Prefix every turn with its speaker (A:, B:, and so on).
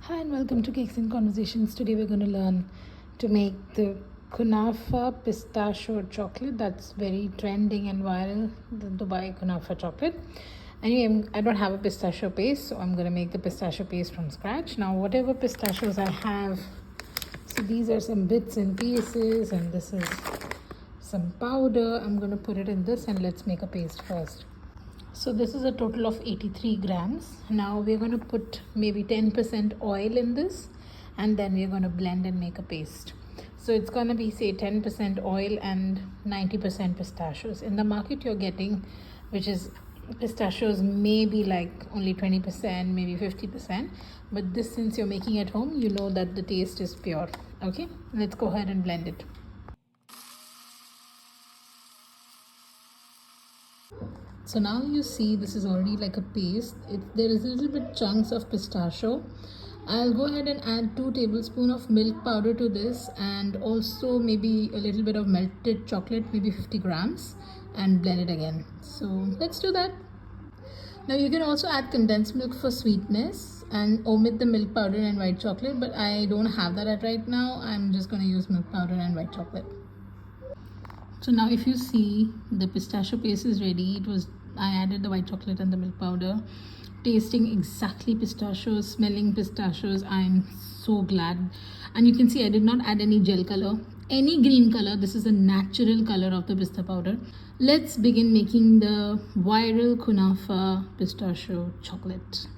A: Hi and welcome to Cakes and Conversations. Today we're going to learn to make the kunafa pistachio chocolate that's very trending and viral, the Dubai kunafa chocolate. Anyway, I don't have a pistachio paste, so I'm going to make the pistachio paste from scratch. Now, whatever pistachios I have, so these are some bits and pieces, and this is some powder. I'm going to put it in this, and let's make a paste first. So this is a total of 83 grams. Now we're going to put maybe 10% oil in this, and then we're going to blend and make a paste. So it's going to be say 10% oil and 90% pistachios. In the market you're getting, which is pistachios maybe like only 20%, maybe 50%. But this, since you're making at home, you know that the taste is pure. Okay, let's go ahead and blend it. So now you see this is already like a paste. There is a little bit chunks of pistachio. I'll go ahead and add 2 tablespoons of milk powder to this, and also maybe a little bit of melted chocolate, maybe 50 grams, and blend it again. So let's do that. Now you can also add condensed milk for sweetness and omit the milk powder and white chocolate, but I don't have that right now. I'm just going to use milk powder and white chocolate. So now if you see, the pistachio paste is ready. I added the white chocolate and the milk powder, tasting exactly pistachios, smelling pistachios. I'm so glad. And you can see I did not add any gel color, any green color. This is a natural color of the pista powder. Let's begin making the viral kunafa pistachio chocolate.